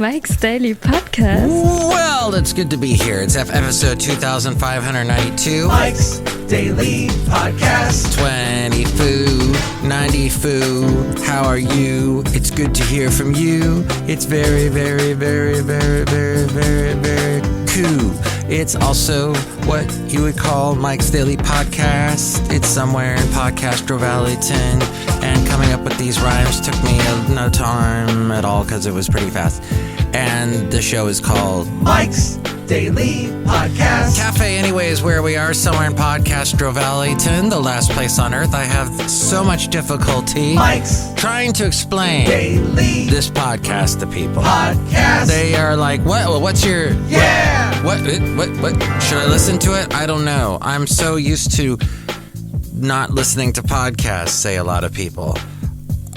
Mike's Daily Podcast. Well, it's good to be here. It's episode 2592. Mike's Daily Podcast. 20 foo, 90 foo. How are you? It's good to hear from you. It's very, very, very, very, very, very, very cool. It's also what you would call Mike's Daily Podcast. It's somewhere in Podcastro Valentino, and coming up with these rhymes took me no time at all because it was pretty fast. And the show is called Mike's Daily Podcast. Cafe Anyway is where we are, somewhere in Podcastro Valentino, the last place on earth. I have so much difficulty Mike's trying to explain Daily this podcast to people. Podcast. They are like, what? What's your... Yeah! What? Should I listen to it? I don't know. I'm so used to not listening to podcasts, say a lot of people.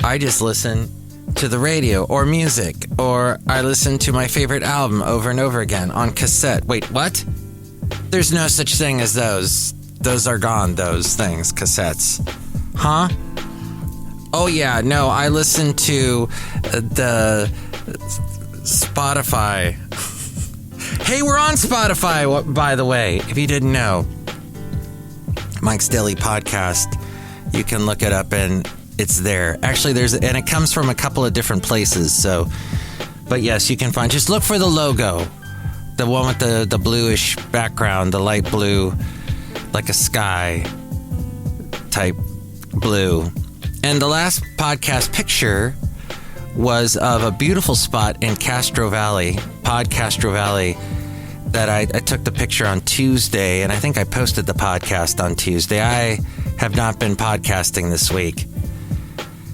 I just listen to the radio or music, or I listen to my favorite album over and over again on cassette. Wait, what? There's no such thing as those. Those are gone, those things, cassettes. Huh? Oh yeah, no, I listen to the Spotify. Hey, we're on Spotify, by the way, if you didn't know. Mike's Daily Podcast. You can look it up and it's there. Actually, and it comes from a couple of different places, so, but yes, you can find, just look for the logo. The one with the bluish background, the light blue, like a sky type blue. And the last podcast picture was of a beautiful spot in Castro Valley, Podcastro Valley, that I took the picture on Tuesday, and I think I posted the podcast on Tuesday. I have not been podcasting this week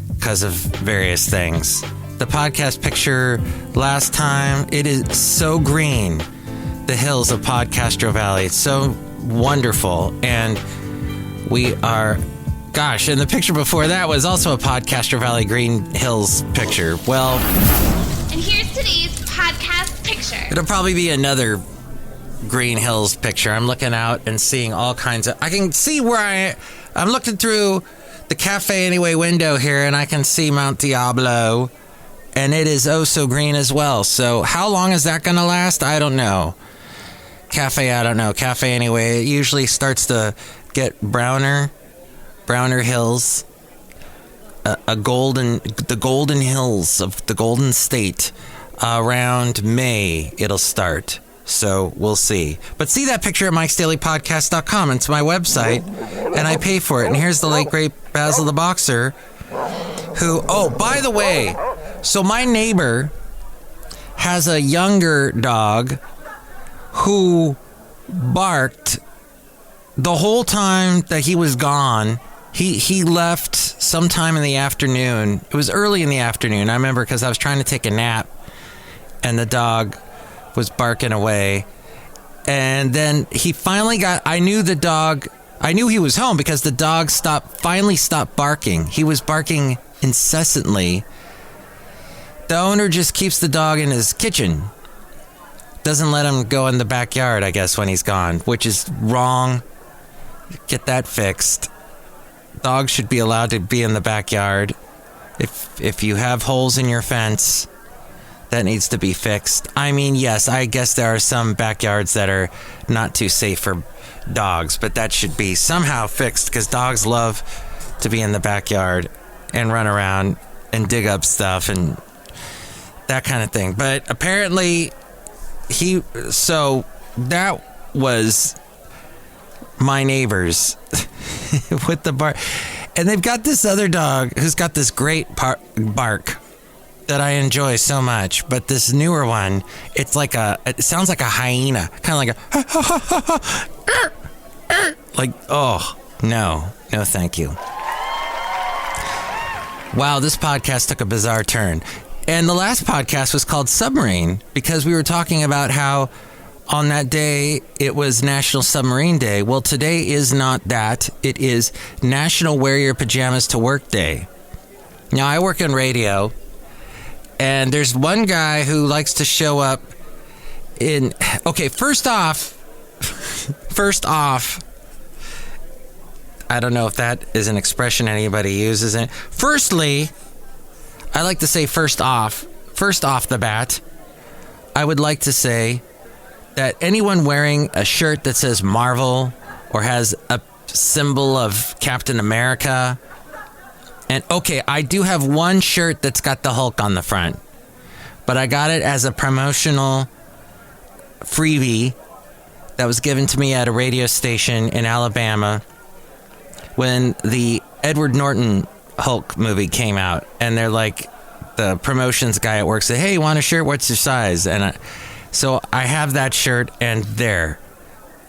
because of various things. The podcast picture last time, it is so green, the hills of Podcastro Valley. It's so wonderful, and we are... Gosh, and the picture before that was also a Podcastro Valley Green Hills picture. Well... And here's today's podcast picture. It'll probably be another Green Hills picture. I'm looking out and seeing all kinds of... I can see where I'm looking through the Cafe Anyway window here, and I can see Mount Diablo, and it is oh so green as well. So how long is that going to last? I don't know. I don't know. Cafe Anyway, it usually starts to get browner hills, the golden hills of the Golden State. Around May, it'll start. So we'll see. But see that picture at MikesDailyPodcast.com. It's my website, and I pay for it. And here's the late, great Basil the Boxer, who, oh, by the way, so my neighbor has a younger dog who barked the whole time that he was gone. He left sometime in the afternoon. It was early in the afternoon. I remember because I was trying to take a nap, and the dog was barking away. And then he finally I knew he was home because the dog finally stopped barking. He was barking incessantly. The owner just keeps the dog in his kitchen. Doesn't let him go in the backyard, I guess, when he's gone, which is wrong. Get that fixed. Dogs should be allowed to be in the backyard. If you have holes in your fence, that needs to be fixed. I mean, yes, I guess there are some backyards that are not too safe for dogs, but that should be somehow fixed because dogs love to be in the backyard and run around and dig up stuff and that kind of thing. But apparently so that was my neighbors with the bark. And they've got this other dog who's got this great bark that I enjoy so much. But this newer one, it sounds like a hyena. Kind of like oh, no, thank you. Wow, this podcast took a bizarre turn. And the last podcast was called Submarine because we were talking about how on that day, it was National Submarine Day. Well, today is not that. It is National Wear Your Pajamas to Work Day. Now, I work in radio, and there's one guy who likes to show up in... Okay, first off, I don't know if that is an expression anybody uses. Firstly, I like to say first off the bat, I would like to say that anyone wearing a shirt that says Marvel or has a symbol of Captain America, and okay, I do have one shirt that's got the Hulk on the front, but I got it as a promotional freebie that was given to me at a radio station in Alabama when the Edward Norton Hulk movie came out, and they're like, the promotions guy at work said, "Hey, you want a shirt? What's your size?" And so I have that shirt, and there.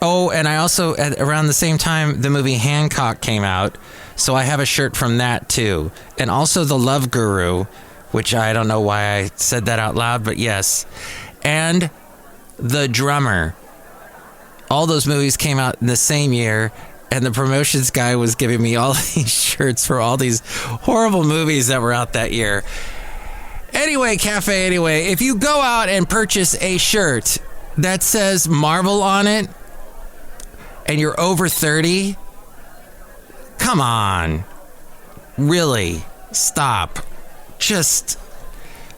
Oh, and I also, around the same time, the movie Hancock came out, so I have a shirt from that too. And also The Love Guru, which I don't know why I said that out loud, but yes. And The Drummer. All those movies came out in the same year, and the promotions guy was giving me all these shirts for all these horrible movies that were out that year. Anyway, Cafe, if you go out and purchase a shirt that says Marvel on it, and you're over 30, come on. Really, stop. Just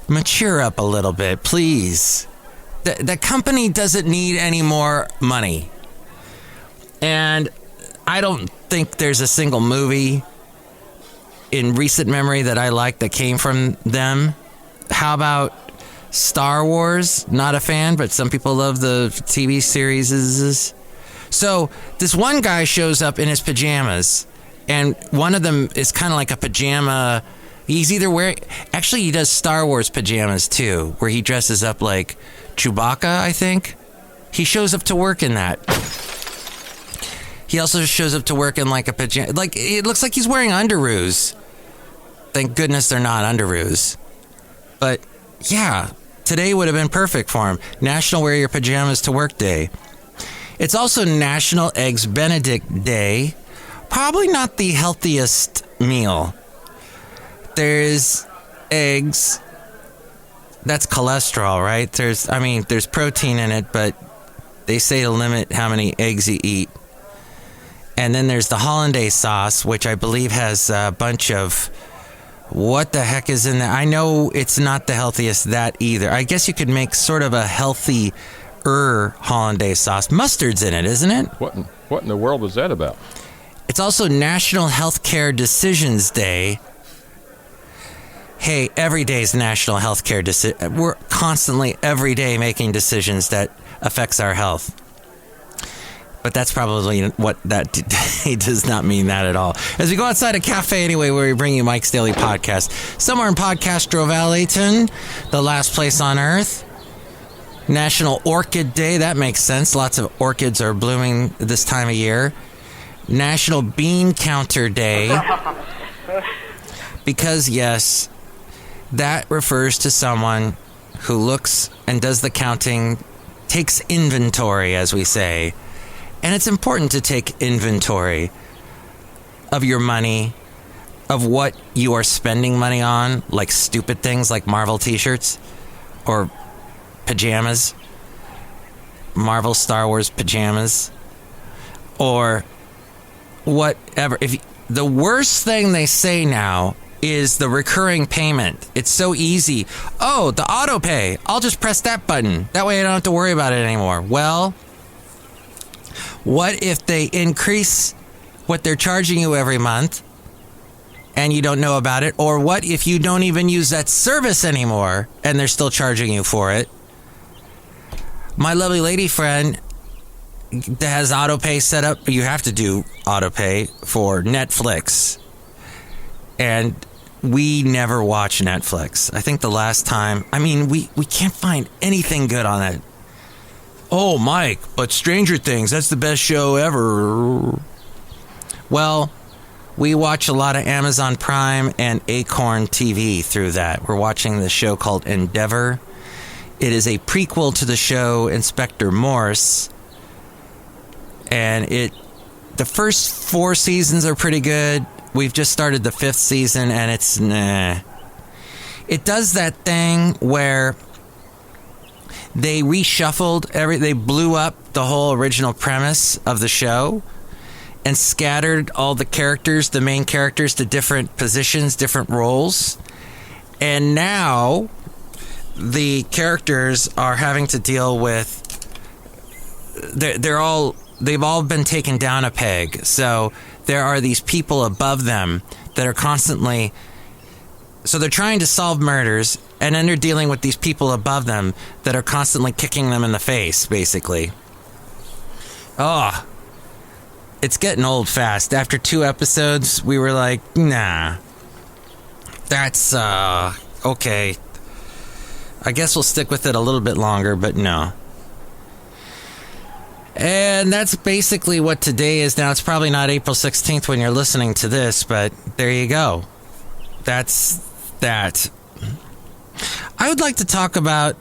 mature up a little bit, please. The company doesn't need any more money. And I don't think there's a single movie in recent memory that I like that came from them. How about Star Wars? Not a fan, but some people love the TV series. So this one guy shows up in his pajamas, and one of them is kind of like a pajama. He's either wearing... Actually, he does Star Wars pajamas, too, where he dresses up like Chewbacca, I think. He shows up to work in that. He also shows up to work in like a pajama... Like, it looks like he's wearing underoos. Thank goodness they're not underoos. But, yeah, today would have been perfect for him. National Wear Your Pajamas to Work Day. It's also National Eggs Benedict Day. Probably not the healthiest meal. There's eggs. That's cholesterol, right? There's protein in it, but they say to limit how many eggs you eat. And then there's the hollandaise sauce, which I believe has a bunch of... What the heck is in there? I know it's not the healthiest, that either. I guess you could make sort of a healthy hollandaise sauce. Mustard's in it, isn't it? What in the world was that about? It's also National Healthcare Decisions Day. Hey, every day is National Healthcare Decision. We're constantly, every day, making decisions that affects our health. But that's probably what that day does not mean that at all. As we go outside a cafe where we bring you Mike's Daily Podcast. Somewhere in Podcastro Valleyton, the last place on earth. National Orchid Day, that makes sense. Lots of orchids are blooming this time of year. National Bean Counter Day. Because, yes, that refers to someone who looks and does the counting, takes inventory, as we say. And it's important to take inventory of your money, of what you are spending money on, like stupid things like Marvel t-shirts or pajamas, Marvel Star Wars pajamas, or whatever. The worst thing they say now is the recurring payment. It's so easy. Oh, the auto pay. I'll just press that button. That way I don't have to worry about it anymore. Well, what if they increase what they're charging you every month and you don't know about it? Or what if you don't even use that service anymore and they're still charging you for it? My lovely lady friend that has auto pay set up, you have to do auto pay for Netflix. And we never watch Netflix. I think the last time, we can't find anything good on it. Oh, Mike, but Stranger Things, that's the best show ever. Well, we watch a lot of Amazon Prime and Acorn TV through that. We're watching the show called Endeavor. It is a prequel to the show Inspector Morse. And the first 4 seasons are pretty good. We've just started the 5th season, and it's nah. It does that thing where they reshuffled they blew up the whole original premise of the show and scattered all the characters, the main characters, to different positions, different roles. And now the characters are having to deal with. They've all been taken down a peg. So there are these people above them that are constantly. So they're trying to solve murders, and then they're dealing with these people above them that are constantly kicking them in the face, basically. Oh, it's getting old fast. After 2 episodes, we were like, nah. That's, okay. I guess we'll stick with it a little bit longer, but no. And that's basically what today is now. It's probably not April 16th when you're listening to this, but there you go. That's that. I would like to talk about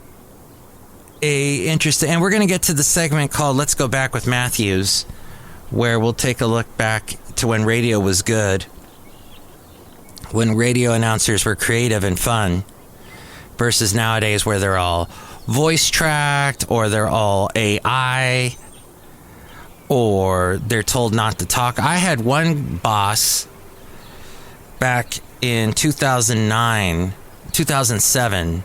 and we're going to get to the segment called Let's Go Back with Matthews, where we'll take a look back to when radio was good, when radio announcers were creative and fun, versus nowadays where they're all voice tracked, or they're all AI, or they're told not to talk. I had one boss back in 2007.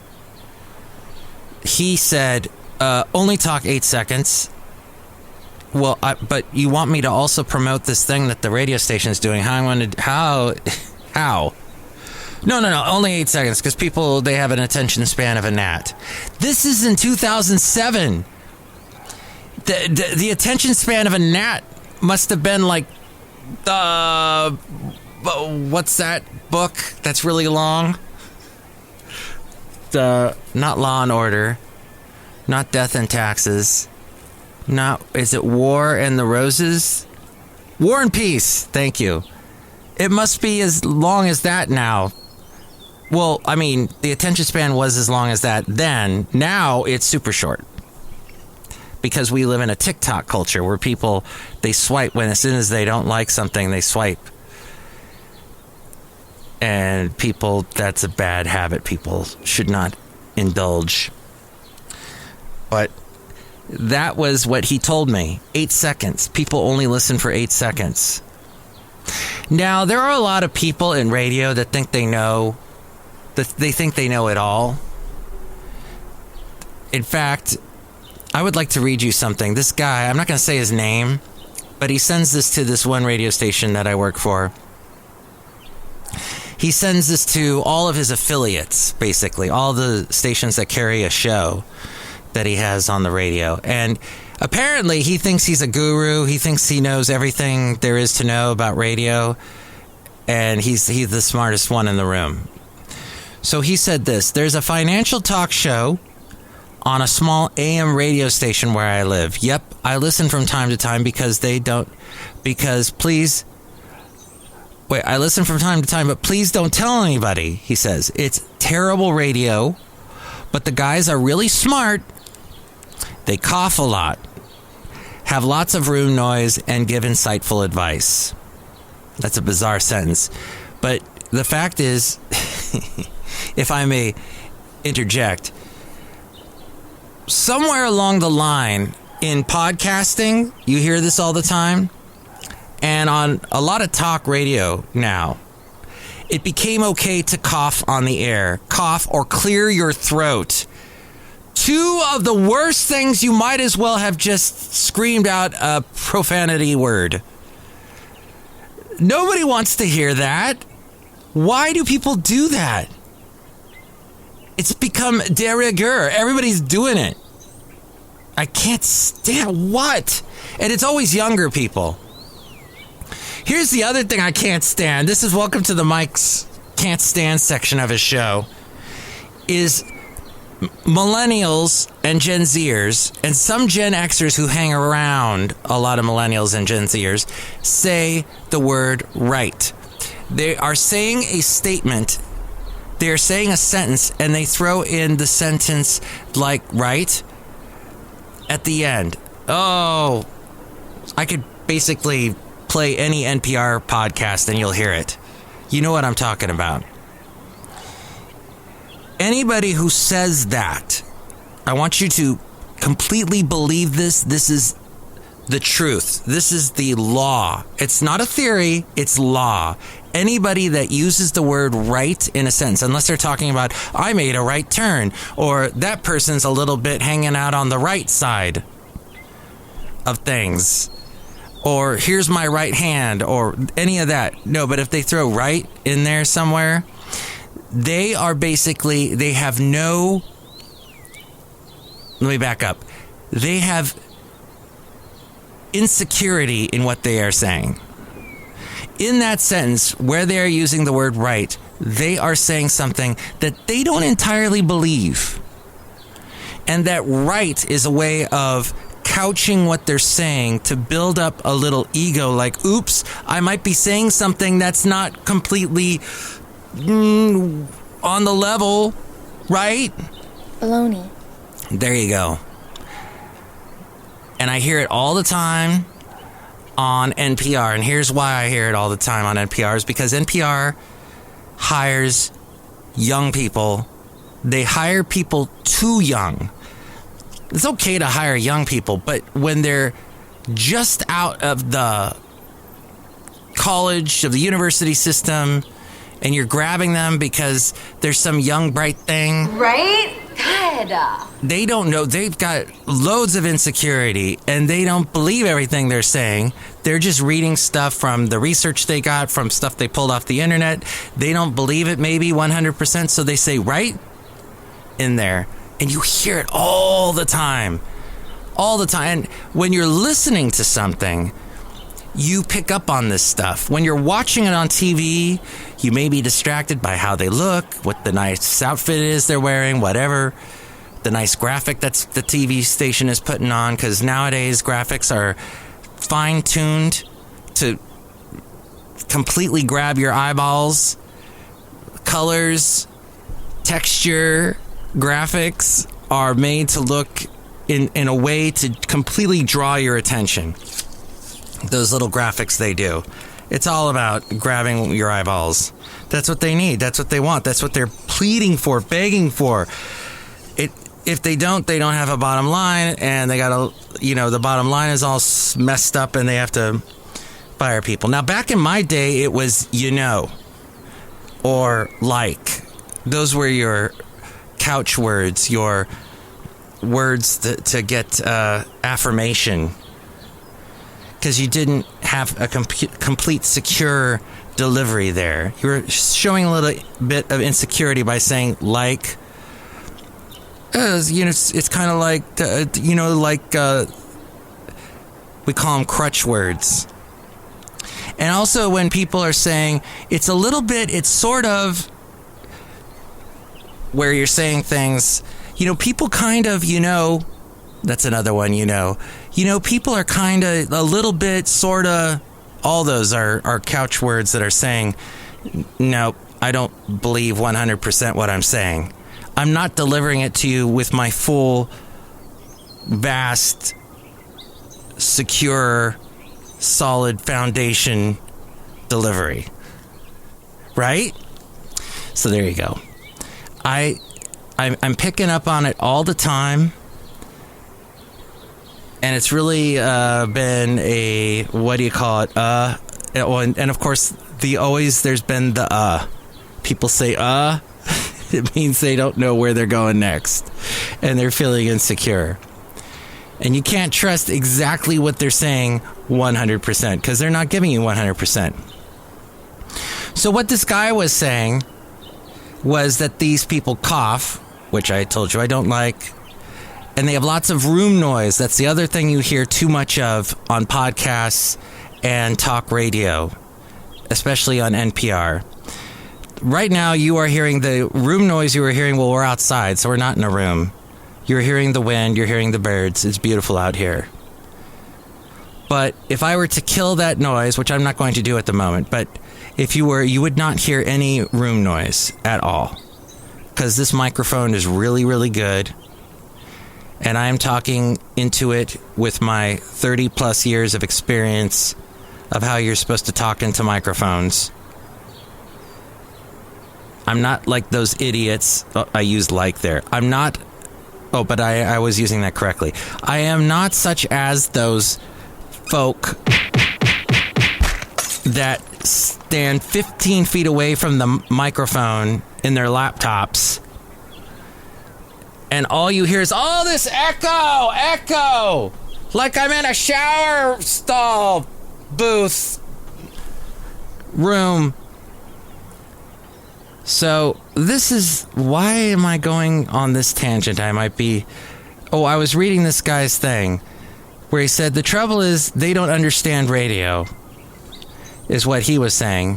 He said, only talk 8 seconds. Well, but you want me to also promote this thing that the radio station is doing. How? No, only 8 seconds, because people, they have an attention span of a gnat. This is in 2007. The attention span of a gnat must have been like, what's that book that's really long? Not Law and Order, not Death and Taxes, is it War and the Roses? War and Peace, thank you. It must be as long as that now. Well, I mean, the attention span was as long as that then. Now it's super short. Because we live in a TikTok culture where people, they swipe as soon as they don't like something, they swipe. And people, that's a bad habit people should not indulge. But that was what he told me. 8 seconds. People only listen for 8 seconds. Now, there are a lot of people in radio that think they know it all. In fact, I would like to read you something. This guy, I'm not going to say his name, but he sends this to this one radio station that I work for. He sends this to all of his affiliates, basically, all the stations that carry a show that he has on the radio. And apparently he thinks he's a guru. He thinks he knows everything there is to know about radio. And he's the smartest one in the room. So he said this: there's a financial talk show on a small AM radio station where I live. Yep, I listen from time to time I listen from time to time, but please don't tell anybody, he says. It's terrible radio, but the guys are really smart. They cough a lot, have lots of room noise, and give insightful advice. That's a bizarre sentence. But the fact is, if I may interject, somewhere along the line in podcasting, you hear this all the time, and on a lot of talk radio now, it became okay to cough on the air. Cough or clear your throat. 2 of the worst things you might as well have just screamed out a profanity word. Nobody wants to hear that. Why do people do that? It's become de rigueur. Everybody's doing it. I can't stand what? And it's always younger people. Here's the other thing I can't stand. This is welcome to the Mike's Can't Stand section of his show. Is millennials and Gen Zers, and some Gen Xers who hang around a lot of millennials and Gen Zers, say the word right. They are saying a statement. They're saying a sentence, and they throw in the sentence like right at the end. Oh, I could basically play any NPR podcast and you'll hear it. You know what I'm talking about. Anybody who says that, I want you to completely believe this. This is the truth. This is the law. It's not a theory, it's law. anybody that uses the word right in a sentence, unless they're talking about, I made a right turn, or that person's a little bit hanging out on the right side of things, or here's my right hand, or any of that. No, but if they throw right in there somewhere, they are basically, they have no, let me back up. They have insecurity in what they are saying. In that sentence, where they are using the word right, they are saying something that they don't entirely believe. And that right is a way of couching what they're saying to build up a little ego, like, oops, I might be saying something that's not completely on the level, right? Baloney. There you go. And I hear it all the time on NPR. And here's why I hear it all the time on NPR is because NPR hires young people. They hire people too young. It's okay to hire young people, but when they're just out of the college, of the university system, and you're grabbing them because there's some young, bright thing. Right? God. They don't know. They've got loads of insecurity, and they don't believe everything they're saying. They're just reading stuff from the research they got, from stuff they pulled off the internet. They don't believe it maybe 100%, so they say right in there. And you hear it all the time. All the time. And when you're listening to something, you pick up on this stuff. When you're watching it on TV, you may be distracted by how they look, what the nice outfit is they're wearing, whatever, the nice graphic that's the TV station is putting on, because nowadays graphics are fine-tuned to completely grab your eyeballs. Colors, texture, graphics are made to look in a way to completely draw your attention. Those little graphics they do. It's all about grabbing your eyeballs. That's what they need. That's what they want. That's what they're pleading for, begging for. If they don't have a bottom line, and they got the bottom line is all messed up, and they have to fire people. Now, back in my day, it was or like. Those were your couch words, your words to get affirmation. Because you didn't have a complete secure delivery there. You were showing a little bit of insecurity by saying like. It's kind of like we call them crutch words. And also when people are saying it's sort of where you're saying things, people kind of, that's another one, people are kind of a little bit, sort of, all those are couch words that are saying, no, I don't believe 100% what I'm saying. I'm not delivering it to you with my full, vast, secure, solid foundation delivery. Right? So there you go. I'm picking up on it all the time. And it's really been a, what do you call it? And of course, there's been the People say it means they don't know where they're going next. And they're feeling insecure. And you can't trust exactly what they're saying 100% because they're not giving you 100%. So what this guy was saying was that these people cough, which I told you I don't like. And they have lots of room noise. That's the other thing you hear too much of on podcasts and talk radio, especially on NPR. Right now, you are hearing the room noise you were hearing while we're outside, so we're not in a room. You're hearing the wind, you're hearing the birds. It's beautiful out here. But if I were to kill that noise, which I'm not going to do at the moment, but if you were, you would not hear any room noise at all. Because this microphone is really, really good. And I am talking into it with my 30 plus years of experience of how you're supposed to talk into microphones. I'm not like those idiots. I used like there. I'm not. Oh, but I was using that correctly. I am not such as those folk that stand 15 feet away from the microphone in their laptops. And all you hear is all this echo, like I'm in a shower stall booth room. So this is, why am I going on this tangent? I was reading this guy's thing where he said the trouble is they don't understand radio, is what he was saying,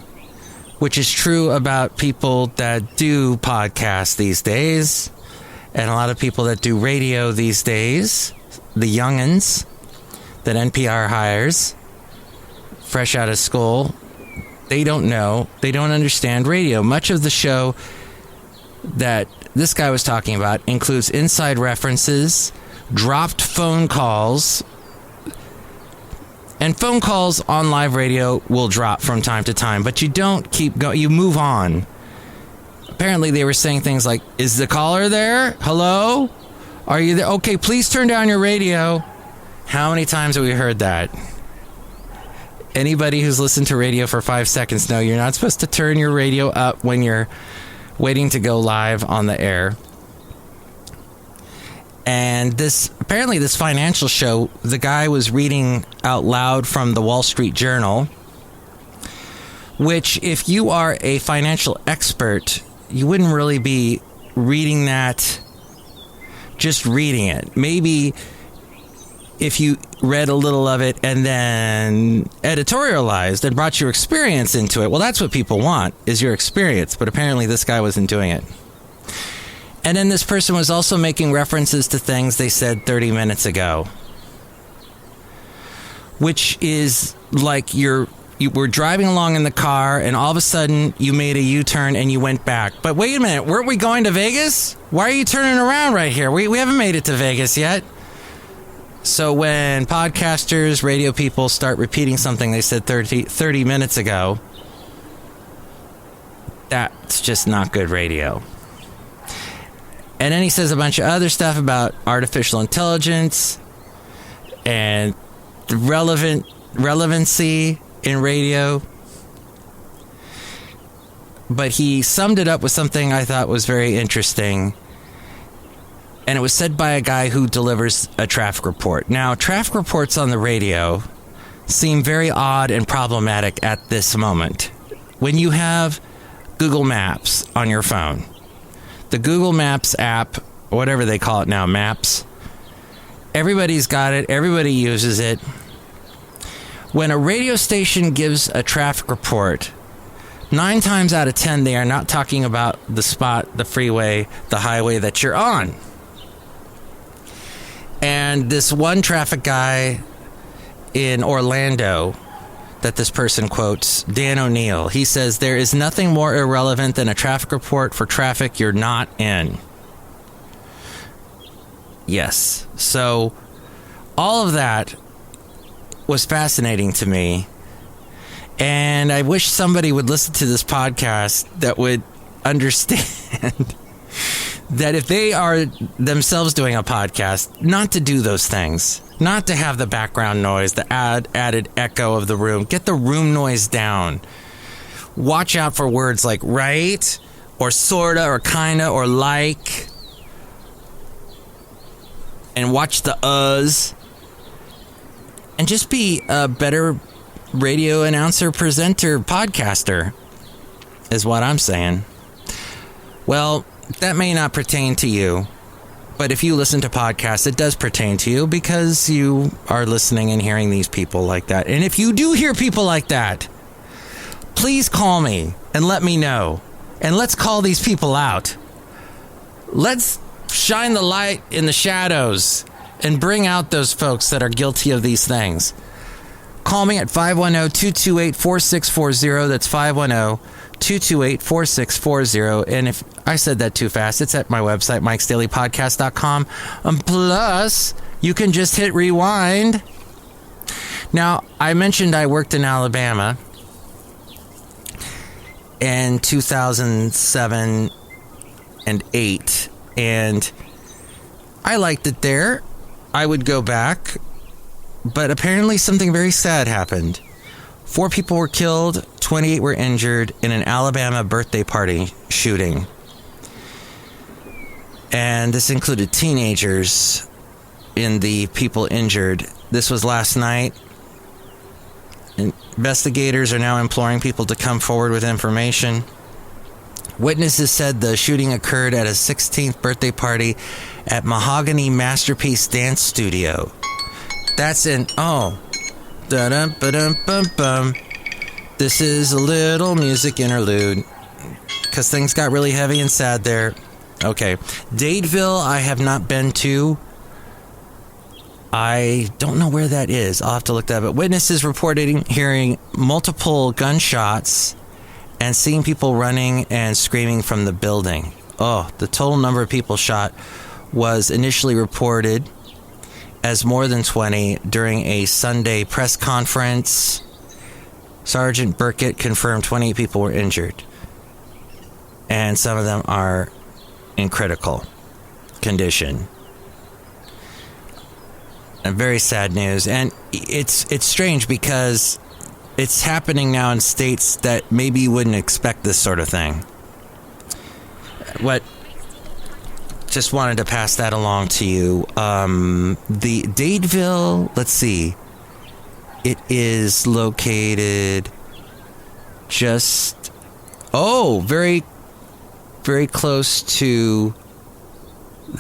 which is true about people that do podcasts these days. And a lot of people that do radio these days, the youngins that NPR hires, fresh out of school, they don't know, they don't understand radio. Much of the show that this guy was talking about includes inside references, dropped phone calls, and phone calls on live radio will drop from time to time, but you don't keep going, you move on. Apparently they were saying things like, is the caller there? Hello? Are you there? Okay, please turn down your radio. How many times have we heard that? Anybody who's listened to radio for 5 seconds know you're not supposed to turn your radio up when you're waiting to go live on the air. And this financial show, the guy was reading out loud from the Wall Street Journal, which if you are a financial expert, you wouldn't really be reading that, just reading it. Maybe if you read a little of it and then editorialized and brought your experience into it. Well, that's what people want, is your experience. But apparently this guy wasn't doing it. And then this person was also making references to things they said 30 minutes ago, which is like you were driving along in the car and all of a sudden you made a U-turn and you went back. But wait a minute, weren't we going to Vegas? Why are you turning around right here? We haven't made it to Vegas yet. So when podcasters, radio people start repeating something they said 30 minutes ago, that's just not good radio. And then he says a bunch of other stuff about artificial intelligence and the relevancy in radio. But he summed it up with something I thought was very interesting. And it was said by a guy who delivers a traffic report. Now, traffic reports on the radio seem very odd and problematic at this moment. When you have Google Maps on your phone, the Google Maps app, whatever they call it now, Maps, everybody's got it, everybody uses it. When a radio station gives a traffic report, 9 times out of 10, they are not talking about the spot, the freeway, the highway that you're on. And this one traffic guy in Orlando that this person quotes, Dan O'Neill, he says, there is nothing more irrelevant than a traffic report for traffic you're not in. Yes. So all of that was fascinating to me. And I wish somebody would listen to this podcast that would understand that if they are themselves doing a podcast, not to do those things, not to have the background noise, the added echo of the room. Get the room noise down. Watch out for words like right, or sorta, or kinda, or like. And watch the uhs. And just be a better radio announcer, presenter, podcaster, is what I'm saying. Well, that may not pertain to you, but if you listen to podcasts, it does pertain to you because you are listening and hearing these people like that. And if you do hear people like that, please call me and let me know. And let's call these people out. Let's shine the light in the shadows and bring out those folks that are guilty of these things. Call me at 510-228-4640. That's 510-228-4640. And if I said that too fast, it's at my website, MikesDailyPodcast.com. Plus, you can just hit rewind. Now, I mentioned I worked in Alabama in 2007 and 8, and I liked it there. I would go back, but apparently something very sad happened. 4 people were killed, 28 were injured in an Alabama birthday party shooting. And this included teenagers in the people injured. This was last night. Investigators are now imploring people to come forward with information. Witnesses said the shooting occurred at a 16th birthday party at Mahogany Masterpiece Dance Studio. That's in... Oh. Da-dum-ba-dum-bum-bum. This is a little music interlude. Because things got really heavy and sad there. Okay. Dadeville, I have not been to. I don't know where that is. I'll have to look that up. But witnesses reported hearing multiple gunshots and seeing people running and screaming from the building. Oh, the total number of people shot was initially reported as more than 20 during a Sunday press conference. Sergeant Burkett confirmed 28 people were injured, and some of them are in critical condition. And very sad news. And it's strange because it's happening now in states that maybe you wouldn't expect this sort of thing. Just wanted to pass that along to you. The Dadeville, let's see. It is located just... Oh, very, very close to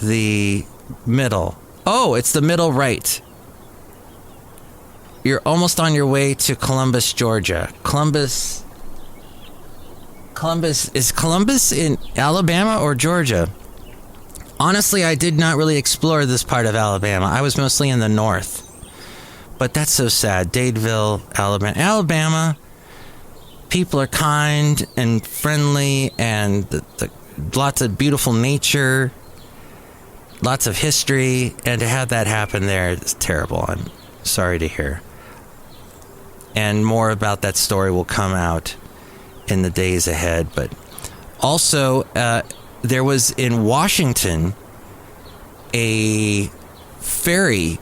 the middle. Oh, it's the middle right. You're almost on your way to Columbus, Georgia. Columbus, is Columbus in Alabama or Georgia? Honestly, I did not really explore this part of Alabama. I was mostly in the north. But that's so sad. Dadeville, Alabama. Alabama, people are kind and friendly, and lots of beautiful nature, lots of history, and to have that happen there is terrible. I'm sorry to hear. And more about that story will come out in the days ahead. But also, there was in Washington a ferry,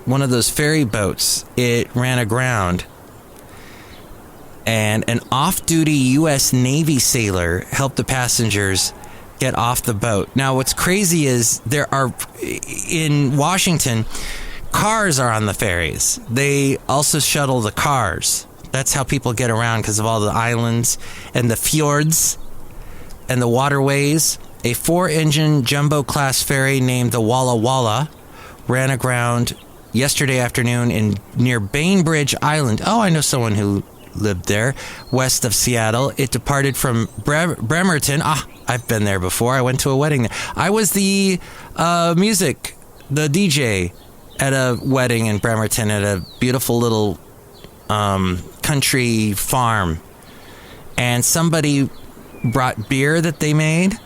one of those ferry boats. It ran aground, and an off-duty U.S. Navy sailor helped the passengers get off the boat. Now, what's crazy is there are, in Washington, cars are on the ferries. They also shuttle the cars. That's how people get around because of all the islands and the fjords and the waterways. A 4-engine jumbo-class ferry named the Walla Walla ran aground yesterday afternoon near Bainbridge Island. Oh, I know someone who lived there, west of Seattle. It departed from Bremerton. I've been there before. I went to a wedding there. I was the DJ at a wedding in Bremerton at a beautiful little country farm. And somebody brought beer that they made.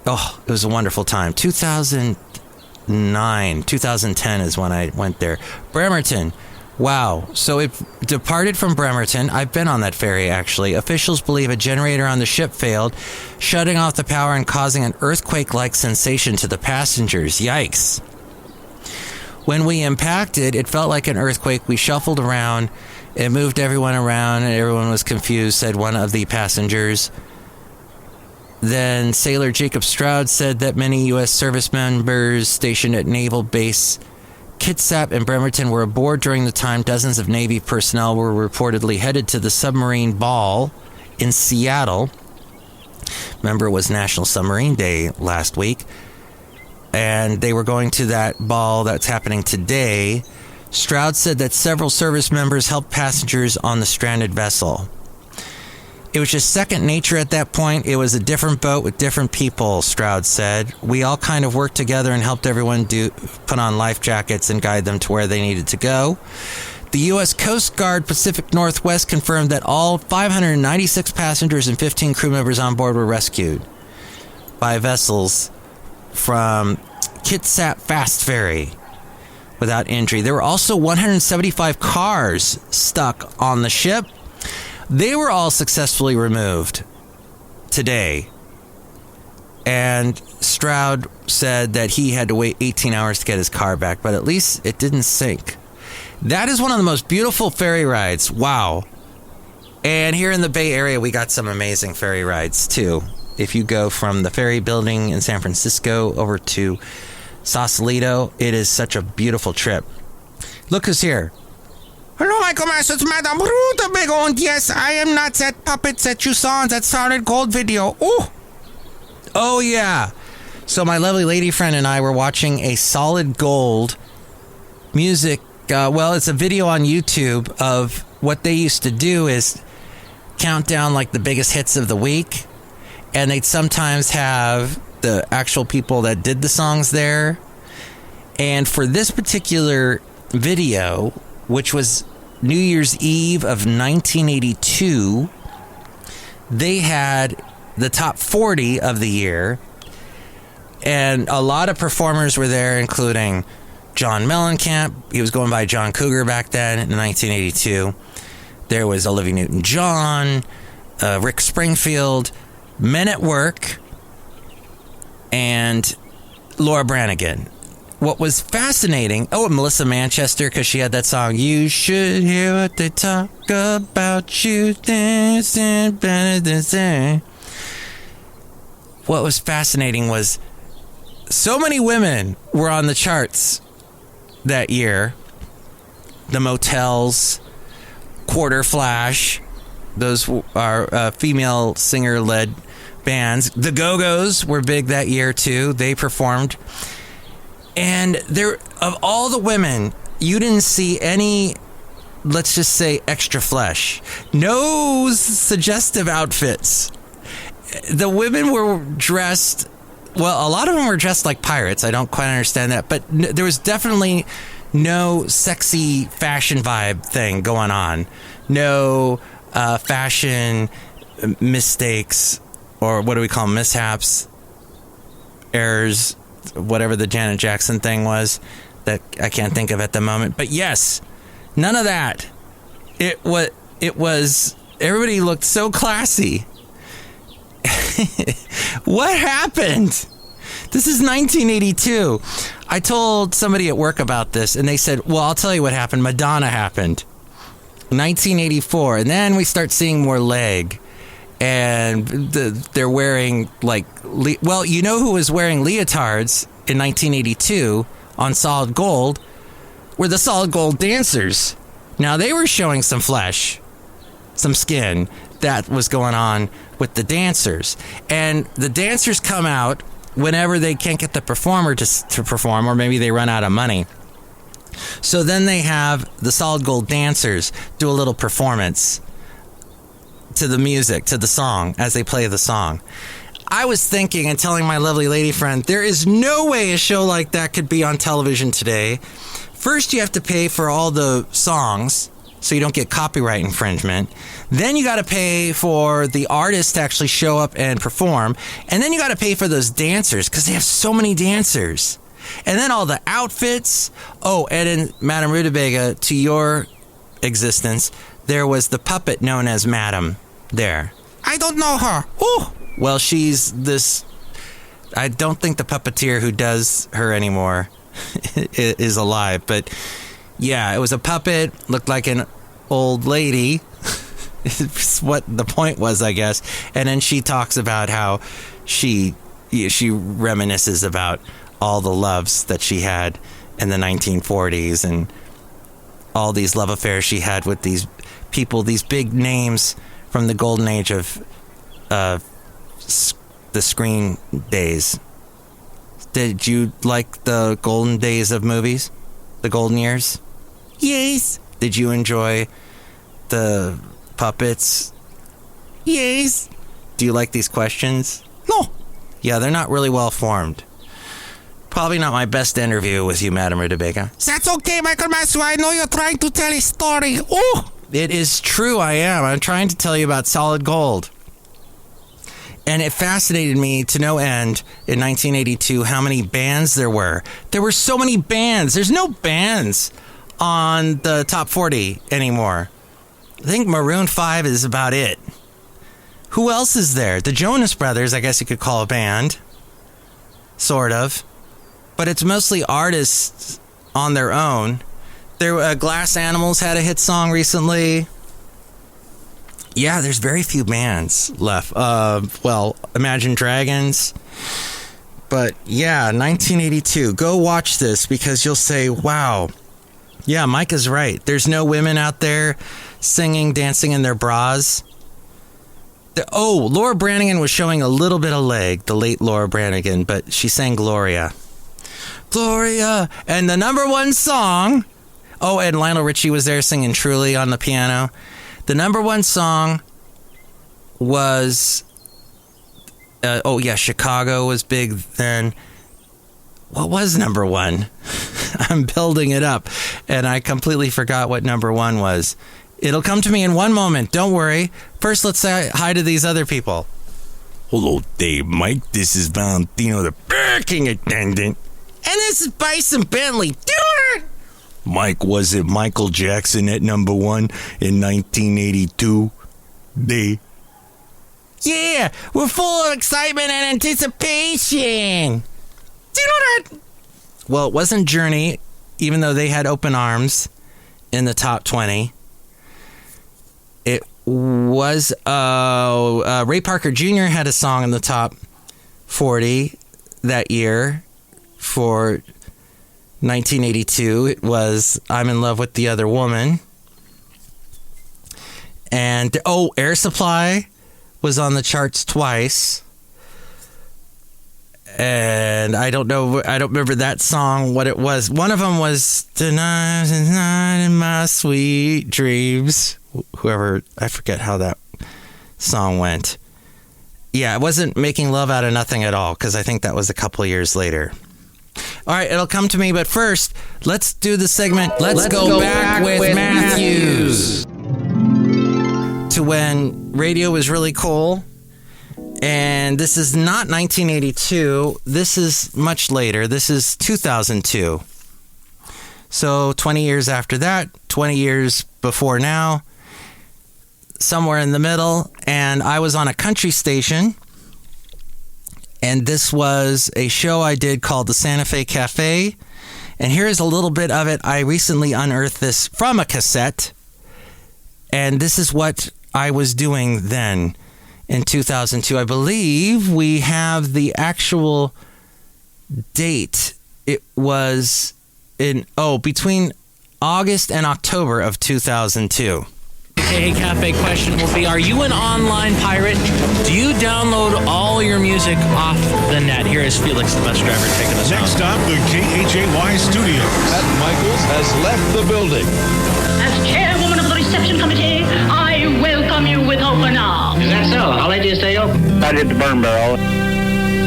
Oh, it was a wonderful time. 2010 is when I went there. Bremerton. Wow. So it departed from Bremerton. I've been on that ferry, actually. Officials believe a generator on the ship failed, shutting off the power and causing an earthquake-like sensation to the passengers. Yikes. When we impacted, it felt like an earthquake. We shuffled around. It moved everyone around, and everyone was confused, said one of the passengers. Then Sailor Jacob Stroud said that many U.S. service members stationed at Naval Base Kitsap in Bremerton were aboard during the time dozens of Navy personnel were reportedly headed to the submarine ball in Seattle. Remember, it was National Submarine Day last week. And they were going to that ball that's happening today. Stroud said that several service members helped passengers on the stranded vessel. It was just second nature at that point. It was a different boat with different people, Stroud said. We all kind of worked together and helped everyone put on life jackets and guide them to where they needed to go. The U.S. Coast Guard Pacific Northwest confirmed that all 596 passengers and 15 crew members on board were rescued by vessels from Kitsap Fast Ferry without injury. There were also 175 cars stuck on the ship. They were all successfully removed today. And Stroud said that he had to wait 18 hours to get his car back, but at least it didn't sink. That is one of the most beautiful ferry rides. Wow. And here in the Bay Area, we got some amazing ferry rides, too. If you go from the ferry building in San Francisco over to Sausalito, it is such a beautiful trip. Look who's here. Hello, Michael Masters, Madame Rootabega, and yes, I am not that puppet that you saw in that Solid Gold video. Oh, yeah. So my lovely lady friend and I were watching a Solid Gold music. It's a video on YouTube of what they used to do is count down like the biggest hits of the week. And they'd sometimes have the actual people that did the songs there. And for this particular video, which was New Year's Eve of 1982, they had the top 40 of the year. And a lot of performers were there, including John Mellencamp. He was going by John Cougar back then in 1982. There was Olivia Newton-John, Rick Springfield, Men at Work, and Laura Branigan. What was fascinating, and Melissa Manchester, because she had that song, You Should Hear What They Talk About You. What was fascinating was so many women were on the charts that year. The Motels, Quarter Flash, those are female singer-led bands. The Go-Go's were big that year, too. They performed. And there, of all the women, you didn't see any, let's just say, extra flesh. No suggestive outfits. The women were dressed, well, a lot of them were dressed like pirates. I don't quite understand that. But there was definitely no sexy fashion vibe thing going on. No fashion mistakes, or what do we call them? Mishaps, errors, whatever the Janet Jackson thing was that I can't think of at the moment. But yes, none of that. It was everybody looked so classy. What happened? This is 1982. I told somebody at work about this, and they said, well, I'll tell you what happened. Madonna happened. 1984. And then we start seeing more leg. And they're wearing, like, well, you know who was wearing leotards in 1982 on Solid Gold were the Solid Gold dancers. Now, they were showing some flesh, some skin that was going on with the dancers. And the dancers come out whenever they can't get the performer to perform, or maybe they run out of money. So then they have the Solid Gold dancers do a little performance to the music, to the song, as they play the song. I was thinking and telling my lovely lady friend, there is no way a show like that could be on television today. First, you have to pay for all the songs, so you don't get copyright infringement. Then you got to pay for the artist to actually show up and perform. And then you got to pay for those dancers, because they have so many dancers. And then all the outfits. Oh, and in Madame Rootabega, to your existence, there was the puppet known as Madame there. I don't know her. Oh, well, she's this. I don't think the puppeteer who does her anymore is alive. But yeah, it was a puppet, looked like an old lady. It's what the point was, I guess. And then she talks about how she reminisces about all the loves that she had in the 1940s and all these love affairs she had with these people, these big names from the golden age of the screen days. Did you like the golden days of movies? The golden years? Yes. Did you enjoy the puppets? Yes. Do you like these questions? No. Yeah, they're not really well formed. Probably not my best interview with you, Madame Rootabega. That's okay, Michael Masu. I know you're trying to tell a story. Oh! It is true, I am. I'm trying to tell you about Solid Gold. And it fascinated me to no end in 1982 how many bands there were. There were so many bands. There's no bands on the top 40 anymore. I think Maroon 5 is about it. Who else is there? The Jonas Brothers, I guess you could call a band. Sort of. But it's mostly artists on their own Glass Animals had a hit song recently. Yeah, there's very few bands left. Imagine Dragons. But yeah, 1982. Go watch this because you'll say, wow. Yeah, Mike is right. There's no women out there singing, dancing in their bras. Laura Branigan was showing a little bit of leg, the late Laura Branigan, but she sang Gloria. Gloria! And the number one song... Oh, and Lionel Richie was there singing Truly on the piano. The number one song was... Chicago was big then. What was number one? I'm building it up, and I completely forgot what number one was. It'll come to me in one moment. Don't worry. First, let's say hi to these other people. Hello, Dave, Mike. This is Valentino, the parking attendant. And this is Bison Bentley. Mike, was it Michael Jackson at number one in 1982? Yeah, we're full of excitement and anticipation. Do you know that? Well, it wasn't Journey, even though they had Open Arms in the top 20. It was Ray Parker Jr. had a song in the top 40 that year for 1982. It was I'm in Love with the Other Woman. And Air Supply was on the charts twice. And I don't remember that song, what it was. One of them was Tonight is Night in My Sweet Dreams. Whoever, I forget how that song went. Yeah, it wasn't Making Love Out of Nothing at all, because I think that was a couple of years later. All right, it'll come to me, but first, let's do the segment, Let's go back with Matthews. To when radio was really cool. And this is not 1982. This is much later. This is 2002. So 20 years after that, 20 years before now, somewhere in the middle. And I was on a country station. And this was a show I did called the Santa Fe Cafe. And here's a little bit of it. I recently unearthed this from a cassette. And this is what I was doing then. In 2002, I believe we have the actual date. It was between August and October of 2002. Hey, Cafe question will be, are you an online pirate? Do you download all your music off the net? Here is Felix, the bus driver, taking us Next stop, the KHAY studios. Pat Michaels has left the building. As chairwoman of the reception committee, I welcome you with open arms. Is that so? How late do you stay open? I did the burn barrel.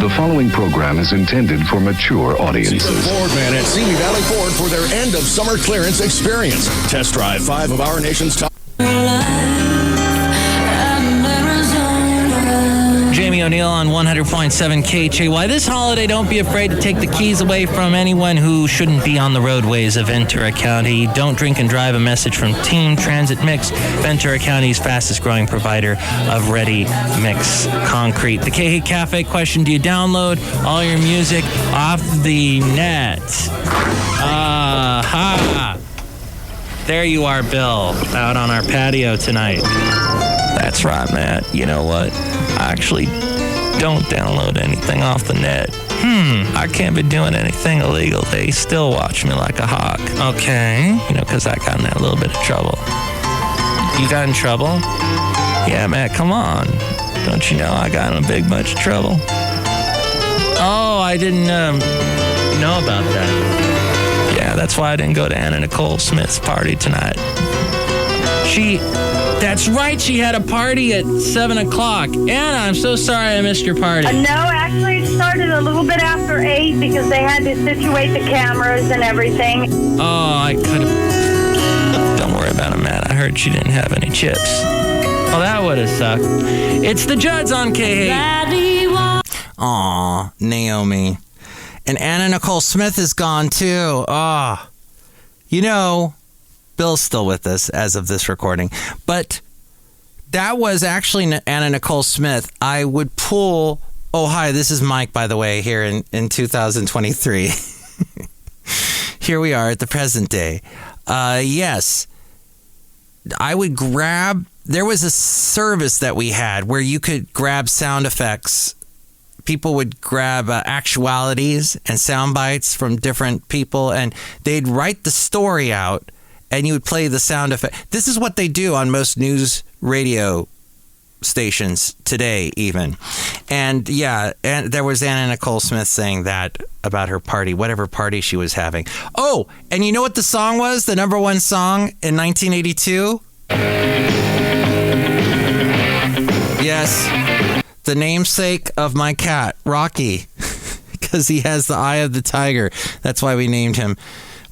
The following program is intended for mature audiences. See the Ford man at Simi Valley Ford for their end of summer clearance experience. Test drive 5 of our nation's top. Jamie O'Neill on 100.7 KHAY. This holiday, don't be afraid to take the keys away from anyone who shouldn't be on the roadways of Ventura County. Don't drink and drive, a message from Team Transit Mix, Ventura County's fastest growing provider of ready mix concrete. The KH Cafe question, do you download all your music off the net? Aha! There you are, Bill, out on our patio tonight. That's right, Matt. You know what? I actually don't download anything off the net. I can't be doing anything illegal. They still watch me like a hawk. Okay. You know, because I got in that little bit of trouble. You got in trouble? Yeah, Matt, come on. Don't you know I got in a big bunch of trouble? Oh, I didn't know about that. Yeah, that's why I didn't go to Anna Nicole Smith's party tonight. That's right, she had a party at 7 o'clock. Anna, I'm so sorry I missed your party. No, actually it started a little bit after 8 because they had to situate the cameras and everything. Oh, I could have... Don't worry about it, Matt. I heard she didn't have any chips. Well, that would have sucked. It's the Judds on KH. Aw, Naomi. And Anna Nicole Smith is gone, too. Ah. You know... Bill's still with us as of this recording. But that was actually Anna Nicole Smith. I would pull... Oh, hi, this is Mike, by the way, here in 2023. Here we are at the present day. Yes. I would grab... There was a service that we had where you could grab sound effects. People would grab actualities and sound bites from different people, and they'd write the story out, and you would play the sound effect. This is what they do on most news radio stations today, even. And yeah, and there was Anna Nicole Smith saying that about her party, whatever party she was having. Oh, and you know what the song was? The number one song in 1982? Yes. The namesake of my cat, Rocky, because he has the eye of the tiger. That's why we named him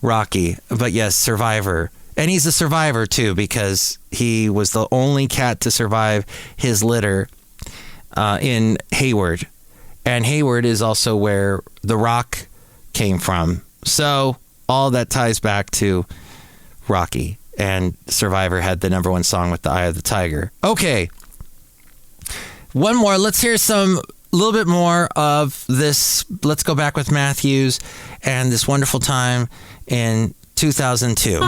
Rocky. But yes, Survivor. And he's a survivor, too, because he was the only cat to survive his litter in Hayward. And Hayward is also where The Rock came from. So all that ties back to Rocky. And Survivor had the number one song with the eye of the tiger. Okay. One more. Let's hear a little bit more of this. Let's go back with Matthews and this wonderful time in 2002.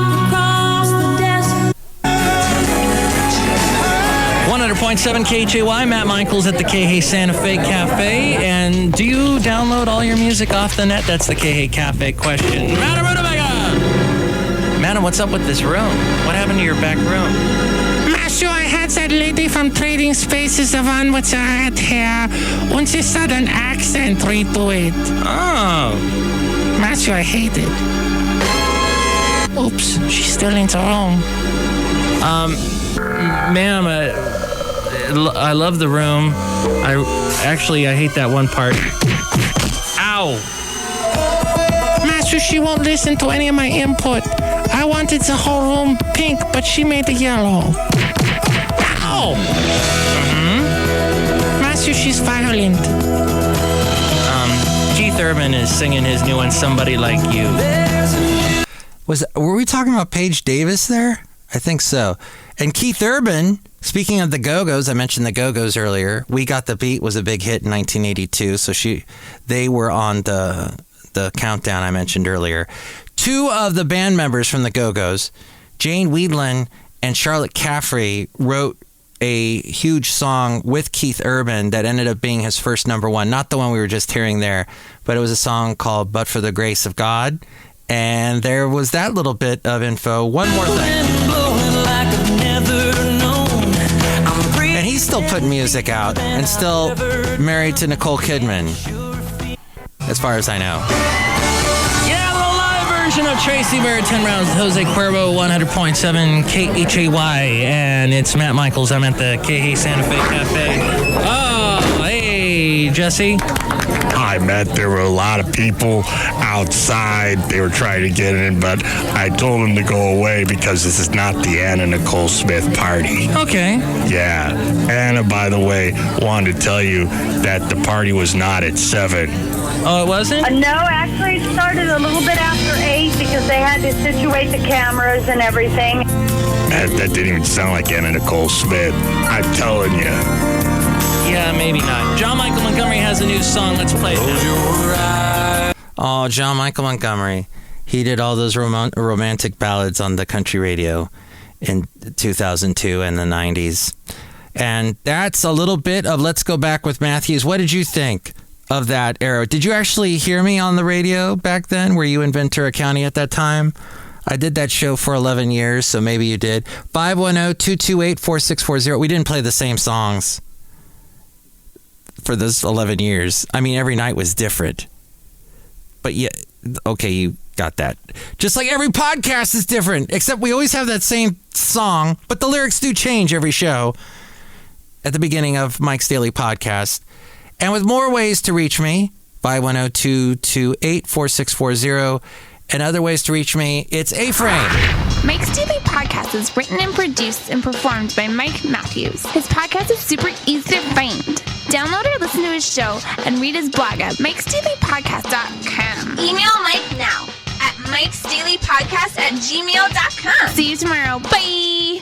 100.7 KHAY, Matt Michaels at the KH Santa Fe Cafe. And do you download all your music off the net? That's the KH Cafe question. Madame Rootabega! Madam, what's up with this room? What happened to your back room? Matthew, I had that lady from Trading Spaces, the one with the red hair, and she said an accent read to it. Oh. Matthew, I hate it. Oops, she's still in the room. Ma'am, I love the room. I hate that one part. Ow. Matthew, she won't listen to any of my input. I wanted the whole room pink, but she made it yellow. Ow! Mm-hmm. Matthew, she's violent. Keith Urban is singing his new one, Somebody Like You. Were we talking about Paige Davis there? I think so. And Keith Urban, speaking of the Go-Go's, I mentioned the Go-Go's earlier. We Got the Beat was a big hit in 1982, so they were on the countdown I mentioned earlier. Two of the band members from the Go-Go's, Jane Wiedlin and Charlotte Caffrey, wrote a huge song with Keith Urban that ended up being his first number one. Not the one we were just hearing there, but it was a song called But for the Grace of God. And there was that little bit of info. One more thing. And he's still putting music out and still married to Nicole Kidman, as far as I know. Yeah, a little live version of Tracy Barrett, 10 Rounds, Jose Cuervo, 100.7 KHAY. And it's Matt Michaels. I'm at the KH Santa Fe Cafe. Oh, hey, Jesse. I met there were a lot of people outside. They were trying to get in, but I told them to go away because this is not the Anna Nicole Smith party. Okay. Yeah. Anna, by the way, wanted to tell you that the party was not at 7. Oh, it wasn't? No, actually it started a little bit after 8 because they had to situate the cameras and everything. That didn't even sound like Anna Nicole Smith. I'm telling you. Yeah, maybe not. John Michael Montgomery has a new song. Let's play it now. Oh, John Michael Montgomery. He did all those romantic ballads on the country radio in 2002 and the 90s. And that's a little bit of Let's Go Back with Matthews. What did you think of that era? Did you actually hear me on the radio back then? Were you in Ventura County at that time? I did that show for 11 years, so maybe you did. 510-228-4640. We didn't play the same songs for those 11 years. I mean, every night was different. But yeah, okay, you got that. Just like every podcast is different, except we always have that same song, but the lyrics do change every show at the beginning of Mike's Daily Podcast. And with more ways to reach me, 510-228-4640, and other ways to reach me, it's A-Frame. Mike's Daily Podcast is written and produced and performed by Mike Matthews. His podcast is super easy to find. Download or listen to his show and read his blog at MikesDailyPodcast.com. Email Mike now at MikesDailyPodcast@gmail.com. See you tomorrow. Bye!